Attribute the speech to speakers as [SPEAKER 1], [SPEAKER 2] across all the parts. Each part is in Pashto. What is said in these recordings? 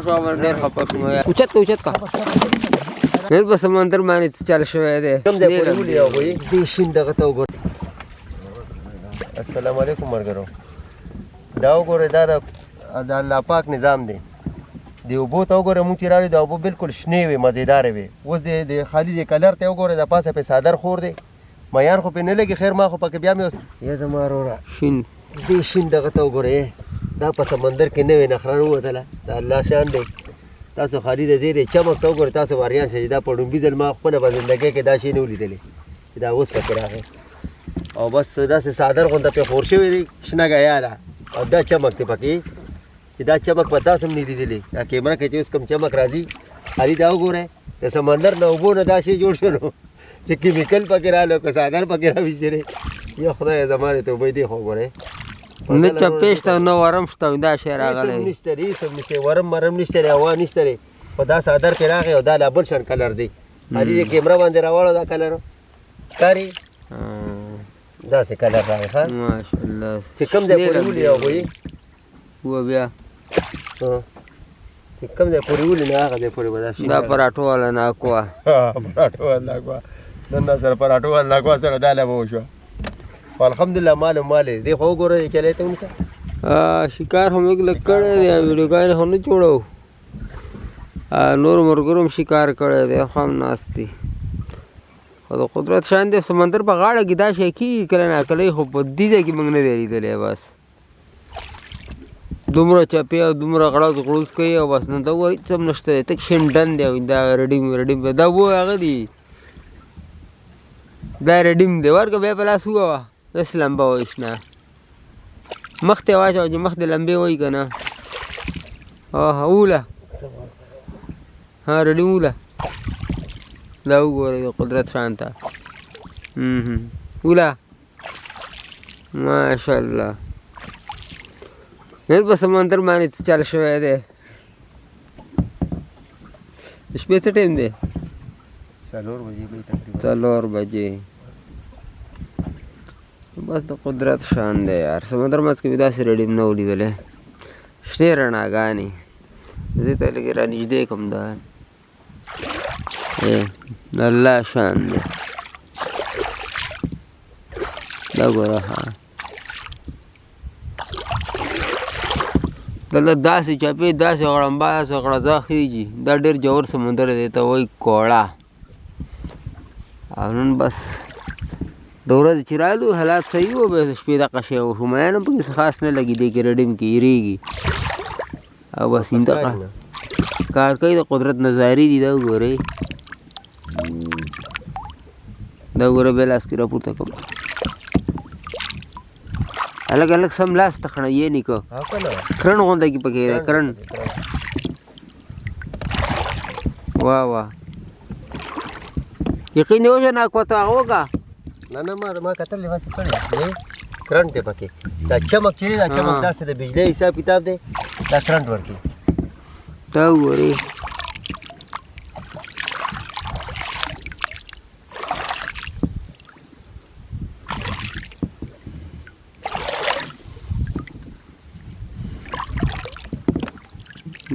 [SPEAKER 1] ډېر خپه شوم اوچت کا نن په سمندر باندې چل شوی دی
[SPEAKER 2] کوم ځای پورې ولې هغوی دې شین دغه ته وګوره السلام علیکم ملګرو دا وګورئ دا د الله پاک نظام دی د اوبو ته وګورئ مونږ چې راغلي د اوبو بالکل شنې وې مزېدارې وې اوس د خالي د کلر ته وګورئ د پاسه پې څادر خور دی میان خو پې نه لګي خیر ما خو پکې بیا مې یا زما وروره
[SPEAKER 1] شین
[SPEAKER 2] دې شین دغه ته وګورئ دا په سمندر کې نوې نخره ووتله د الله شان دی تاسو خالي د دې چمک ته وګورئ تاسو واریان شئ دا په ډومبي ځل ما خپله په زندګۍ کې دا شی نه ولیدلې چې دا اوس پکې راغی او بس داسې څادر غونته پې خور شوی دی شنه ګیا ده او دا چمک دی پکې چې دا چمک به تاسو هم نه لیدلی دا کیمره کې چې اوس کوم چمک راځي خالي دا وګورئ د سمندر نه اوبو نه دا شی جوړ شولو چې کیمیکل پکې راغلو که څادر پکې راویستلی یا خدای زما د توبې دی خو وګورئ
[SPEAKER 1] نه چپې شته نه ورم شته دا شی راغلی
[SPEAKER 2] هېڅ نشته دی هېڅ نشته ورم مرم نشته دی هوا نشته دی خو دا څادر پې راغی او دا لا بل شان کلر دی خالي د کیمره باندې راوړو دا کلر ښکاري داسې کلر راغی ښه
[SPEAKER 1] ماشاءالله
[SPEAKER 2] چې کوم ځای پورې ولي هغوی
[SPEAKER 1] و بیا
[SPEAKER 2] چې کوم ځای پورې ولي نه هغه ځای پورې به دا شي
[SPEAKER 1] دا پراټو والا ناکوه
[SPEAKER 2] پراټو والا ناکوه نن سره پراټو والا ناکوه سره دا لمه وشوه خو الحمدلله مال دی خو وګوره چلی ته ونیسه
[SPEAKER 1] شکار هم لږ لږ کړی دی ویډیوګانې خو نه جوړو نورو ملګرو هم شکار کړی دی خو هم ناست دي خو د قدرت شان دی سمندر په غاړه کې دا شی کېږي کله ناکله خو په دې ځای کې موږ نه دی لیدلی بس دومره چپې او دومره غړوز غړوز کوي او بس نو ته وګورئ هېڅ هم نشته دی تک شینډن دی دا رډیم دا و هغه دی دا رډیم دی ورکه بیا په لاس ووهه داسې لمبه وایي شنه مخ ته یې واچوه چې مخ دې لمبې وایي که نه اوله رډیم اوله دا وګورئ د قدرت شان ته اوله ماشاءالله نن په سمندر باندې چل شوی دی د شپې څه ټایم دی 4 بجې بس د قدرت شان دی یار سمندر منځ کې مې داسې رډیم نه ولیدلی شنې رڼاګانې زه ته لږ رانږدې کړم دا د الله شان دی دا ګوره دلته داسې چپې داسې غړمبا داسې غړزه خېږي دا ډېر ژور سمندر دی ته وایي کوړه او نن بس د ورځې چې رالو حالات صحیح و بیا د شپې دغه شی وشو میان هم پکې څه خاص نه لګي دی کې رډیم کې هېرېږي او بس همدغه کار کوي د قدرت نظارې دي دا وګورئ دا وګوره بیا لاس کې راپورته کړم الګ الګ سم لاس ته کړه یې نیکه کرن غونډه کې پکې دی کرن واه یقین دی وشه ناکوه ته هغه وکړه
[SPEAKER 2] نه ما کتل ما څه کړی کرنټ دی پکې دا چمک چې دی دا چمک داسې د بجلۍ حساب کتاب دی دا کرنټ ورکوي
[SPEAKER 1] دا وګورئ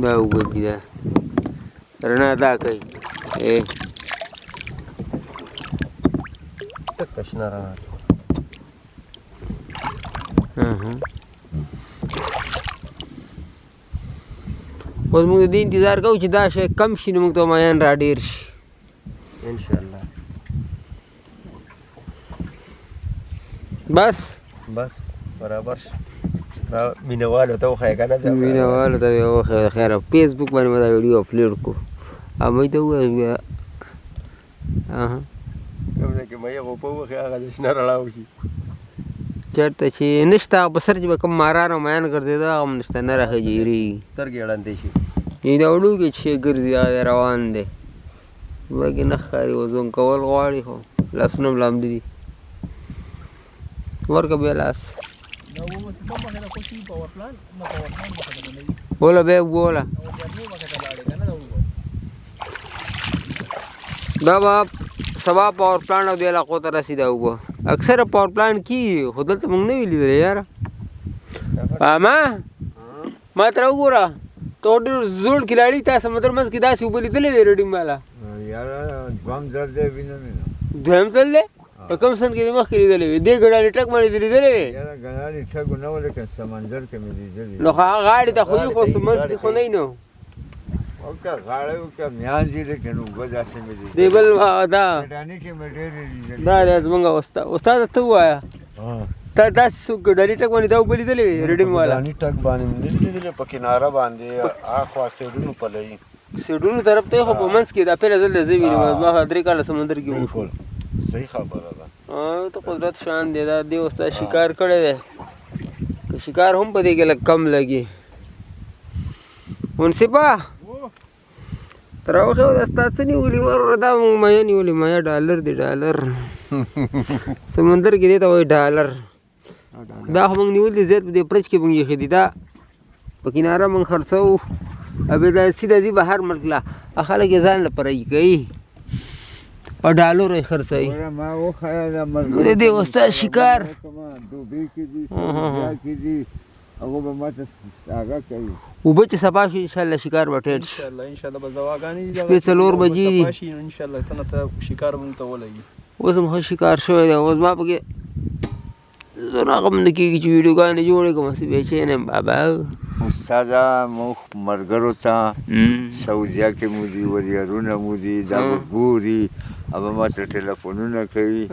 [SPEAKER 1] دا وګورئ دا رڼا دا کوي
[SPEAKER 2] تکه شنه رڼا
[SPEAKER 1] اوس موږ د دې انتظار کوو چې دا شی کم شي نو موږ ته مایان را ډېر شي
[SPEAKER 2] انشاءالله
[SPEAKER 1] بس
[SPEAKER 2] برابر شي دا مینهوالو ته وښیه که نه
[SPEAKER 1] مینهوالو ته مې وښیه خیره فیسبوک باندې مې دا ویډیو اپلوډ کړو هغوی ته ووایه
[SPEAKER 2] کوم ځای کې مې هغه اوبه وښیه هغه د شنه رڼا وشي
[SPEAKER 1] چېرته چې نشته هغه په سر چې به کوم ماران او میان ګرځېده هغه هم نشته نه راخېږي هېرېږي
[SPEAKER 2] سترګې ړندې شي
[SPEAKER 1] دا وړوکی چې ګرځي هغه روان دی بګې نه ښکاري وزن کول غواړي خو لاسونه هم لامده دي ورکه بیا لاس بوله بیا بوله دا به سبا پاور پلانټ او دې علاقو ته رسېده اوبه اکثره پاور پلانټ کېږي خو دلته موږ نه وي لیدلی یاره ما ما ته راوګوره تو ډېر زوړ کلاړي تا سمندر منځ کې داسې اوبه لیدلې وې ریډینګ والا
[SPEAKER 3] یاره دوام ځل دی وینم نه
[SPEAKER 1] دویم ځل دی په کوم سن کې دې مخکې لیدلې وې دې ګډاړي ټک باندې دې لیدلې وې
[SPEAKER 3] یاره ګناړي ټک نه و لیکن سمندر کې مې لیدلې
[SPEAKER 1] نو هغه غاړې ته خو یې خو منځ کې خو نه نو
[SPEAKER 3] او که غاړه او که میان دي لیکن اوبه داسې مې لیدلې
[SPEAKER 1] دی بل دا
[SPEAKER 3] ډانې کې مې ډېرې لیدلې
[SPEAKER 1] دا زمونږ استاد ته ووایه تا داسې څوک ګډاړي ټک باندې دا اوبه لیدلې وې ریډینګ والا
[SPEAKER 3] ډانې ټک باندې مې لیدلې په کناره باندې اخوا سیډونو پلوي
[SPEAKER 1] سیډونو طرف ته خو په منځ کې دا پیله ځل دی زه وینم ما 3 کاله سمندر کې وم
[SPEAKER 3] بالکل صحیح خبره ده
[SPEAKER 1] ته قدرت شان دی دا دی استاد شکار کړی دی که شکار هم په دې کې لږ کم لګي منصفه تر هغه د استاد څه نیولي وروره دا موږ مایه نیولي مایه ډالر دی ډالر سمندر کې دی ته وایي ډالر دا خو موږ نیولي زیات په دې پرچ کې موږ ایښي دي دا په کناره موږ خرڅوو ابې دا سیده ځي بهر ملک له خلک یې ځان لپاره یې کوي په ډالرو یې خرڅوي
[SPEAKER 3] ما وښیه
[SPEAKER 1] د دې استاد شکار
[SPEAKER 3] دوبۍ کې دي سعودیا کې دي هغه به ماته هغه کوي
[SPEAKER 1] اوبه چې سبا شي انشاءالله شکار به ټیټ شي
[SPEAKER 4] انشاءالله به دواګانې دي
[SPEAKER 1] شپې څلور بجې دي
[SPEAKER 4] شي نو انشاءالله څه نه څه شکار مونږ ته ولګي
[SPEAKER 1] اوس هم ښه شکار شوی دی اوس ما پکې زه هغه هم نه کېږي چې ویډیوګانې جوړې کړم هسې بېچین یم بابا
[SPEAKER 3] استاده موږ ملګرو ته سعودیا کې مو دي وریارونه مو دي دا به ګوري هغه ما ته ټلیفونونه کوي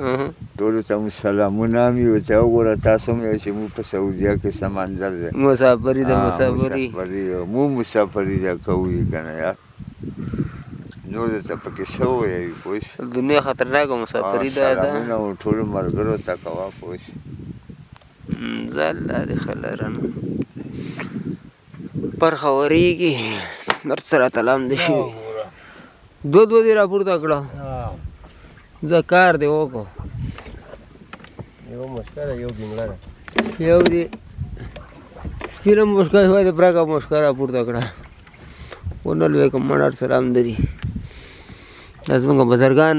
[SPEAKER 3] ټولو ته مو سلامونه مې ورته وګوره تاسو هم یو چې مو په سعودیا کې سمندر دی
[SPEAKER 1] مسافري ده مسافري
[SPEAKER 3] مو مسافري ده کوو یې که نه یار نور درته پکې څه ووایي پوه شو
[SPEAKER 1] دنیا خطرناکه مسافري ده
[SPEAKER 3] سلامونه مو ټولو ملګرو ته کوه پوه شو
[SPEAKER 1] زه الله دې ښه لرنه پرخه ورېږي هر څه راته لامده شوي دو دې راپورته کړه زه کار دې وکړو
[SPEAKER 2] یو مشکل یو ګمړه ده
[SPEAKER 1] یو دې سپینه موشکه وای د پراګه موشکه راپورته کړه ونه لوی کوم مړ سلام دې دا زموږ بزرګان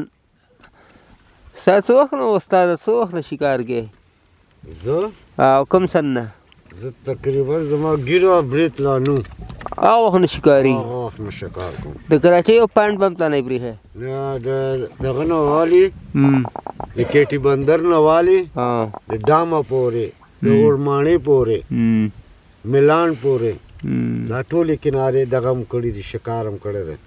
[SPEAKER 1] ستا څه وخت نه استاد څه وخت نه شکار کې
[SPEAKER 2] زه
[SPEAKER 1] او کوم سن نه
[SPEAKER 2] زه تقریبا زما ګیره برېت لا نو
[SPEAKER 1] هغه وخت نه شکاري
[SPEAKER 2] هغه وخت نه شکار کوم
[SPEAKER 1] د کراچۍ یو پاینټ بم ته نه پرېښی
[SPEAKER 2] نه د دغه نه والي د کېټي بندر نه والي د ډامه پورې د اورماڼۍ پورې میلان پورې دا ټولې کنارې دغه هم کړي دي شکار هم کړی دی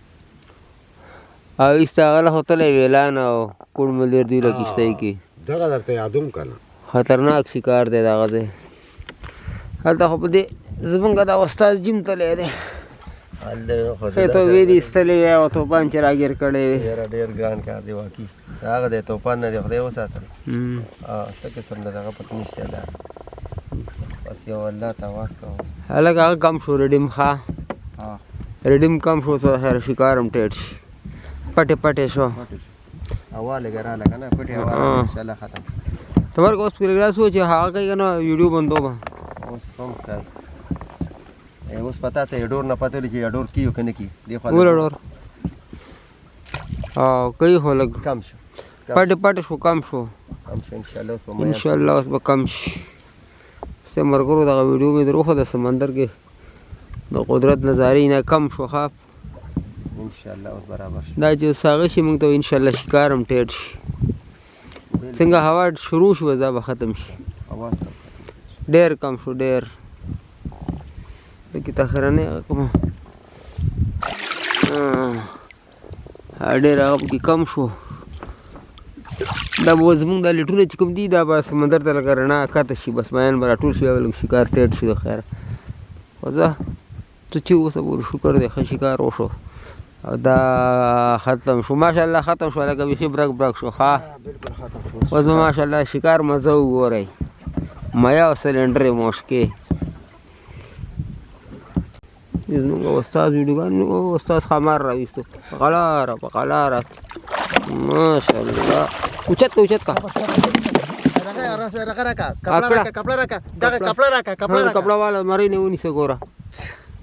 [SPEAKER 1] او ایسته هغه له هوتلی ویلان او کوړملیر دوی له کښتۍ کې
[SPEAKER 2] دغه درته یادوم که نه
[SPEAKER 1] خطرناک شکار دی دغه دی هلته خو په دې زمونږ دا استاد جیم تلی دی ښې توبې دې ایستلې وې او توپان چې راګیر کړی وې
[SPEAKER 2] یاره ډېر ګران کار دی واقعي هغه دی توپان نه دی خدای وساتل څه قسم د دغه پکې نشته دا بس یو الله ته واس کوه
[SPEAKER 1] هلکه هغه کم شو ریډیم ښه ریډیم کم شو څه خیر شکار هم ټیټ شي پټې پټې شو
[SPEAKER 2] هوا لږه راله که نه پټې هوا راله انشاءالله ختم
[SPEAKER 1] تمرګه اوس پرېږده شو چې هغه کوي که نه ویډیو بندو به
[SPEAKER 2] اوس کوم خیال اوس پتا ته ډور نه پته لري چې ډور کیو که نه کي
[SPEAKER 1] ول ډور او کوي خو لږ
[SPEAKER 2] کم شو
[SPEAKER 1] پټې پټې شو کم شو
[SPEAKER 2] انشاءالله اوس به
[SPEAKER 1] انشاءالله اوس به کم شي ستا ملګرو دغه ویډیو مې در وښوده سمندر کې د قدرت نظارې نه کم شو ښه
[SPEAKER 2] انشاءالله اوس برابر شي
[SPEAKER 1] دا چې اوس هغه شي موږ ته انشاءالله شکار هم ټیټ شي څنګه هوا شروع شوه دا به ختم شي ډېر کم شو ډېر پکې تاخرنۍ هغه کومه ډېر هغه پکې کم شو دا به زموږ دا لیټونه چې کوم دي دا به سمندر ته لکه رڼا ښکته شي بس مایان به راټول شي او لږ شکار ټیټ شي د خیره خو زه څه چې اوسه پورې شکر دی ښه شکار وشو او دا ختم شو ماشاءالله ختم شو لکه بیخي برک برک شو ښه اوس به ماشاءالله شکار مزه وګورئ مایه او سلنډر یې موشکې زموږ استاد ویډیوګان استاد خمار راویستو په قلاره په قلاره ماشاءالله اوچت که اوچت که کپړه والا مرۍ نه ونیسه ګوره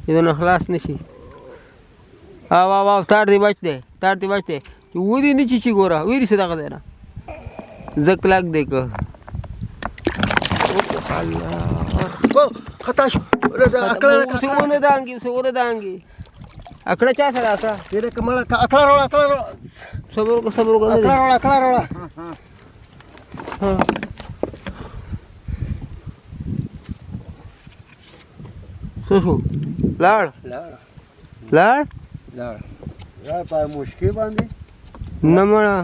[SPEAKER 1] چې د نه خلاص نه شي تار دې بچ دی تار دې بچ دی چې ودې نه چیچي ګوره ویریسه دغه دی نه زه کلک دی که
[SPEAKER 2] خطا شو
[SPEAKER 1] segundo dangi akड़ा چا سره akड़ा
[SPEAKER 2] ډېره کماله اکړه راوړه
[SPEAKER 1] صبر کو
[SPEAKER 2] اکړه راوړه
[SPEAKER 1] شو لاړ
[SPEAKER 2] را په مشکې باندې
[SPEAKER 1] نه مړه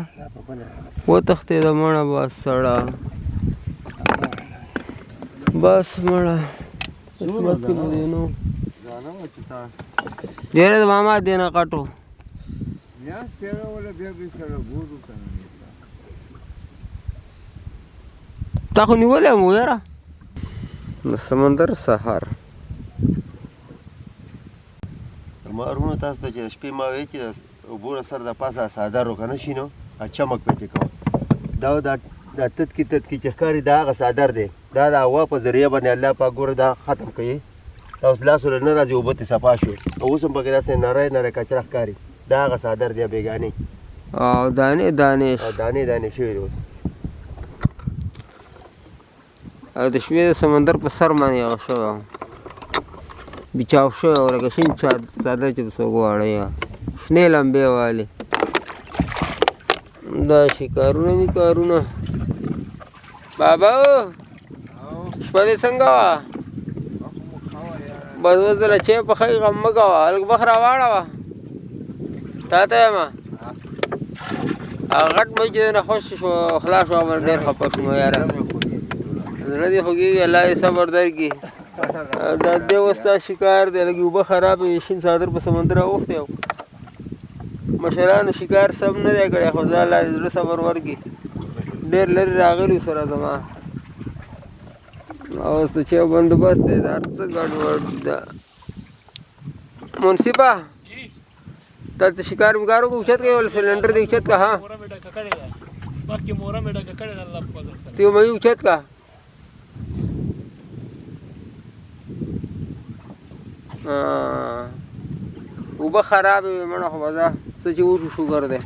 [SPEAKER 1] وتښتې د مړه بس سړه بس مړه قسمت کې به دی نو ډېره د ماما دی نه قټو
[SPEAKER 3] یا سره ولا بیا به سره ګورو کنه
[SPEAKER 1] تا خو نیولې مو یاره د سمندر سهار
[SPEAKER 2] ما ورونه تاسو ته چې شپې ما وایي چې اوبو سر د پاسه څادر وکنه شي نو چمک پکې کوم دا تت کې چې ښکاري دا هغه څادر دی دا د هوا په ذریعه باندې الله پاک ګوره دا ختم کوي دا اوس لاس ور نه راځي اوبه ترې صفا شوې اوس هم پکې داسې نری کچره ښکاري دا هغه څادر دی بېګانې
[SPEAKER 1] او
[SPEAKER 2] دانې شوي دي اوس
[SPEAKER 1] او د شپې د سمندر په سر باندې هغه شوی بچاو شوی او لکه شین څادر چې په څوک واړوي شنې لمبې والې دا شکارونه مې کارونه بابا شپه دې څنګه وه بس اوس دله چې پخوي غم مه کوه هلک مخ راواړوه تا ته یم هغه غټ مچ چې نه خوش شو خلاص شو باندې ډېر خفه شوم یاره زړه دې خوږېږي الله دې صبر درکړي دا دې اوس ستا شکار دی لږ اوبه خرابې وي شین څادر په سمندر اوښتی او مشرانو شکار سم نه دی کړی خو زه الله دې زړه صبر ورکړي ډېر لرې راغلي سره زما اوس ته چې بندوبست دی د هر څه ګډوډ ده منصفه دلته شکار وکار وکړو اوچت کړې ول سلنډر دې اوچت کړه ها تیو مې اوچت کړه اوبه خرابې وې مړه خو به ده څه چې وشو شوګر دی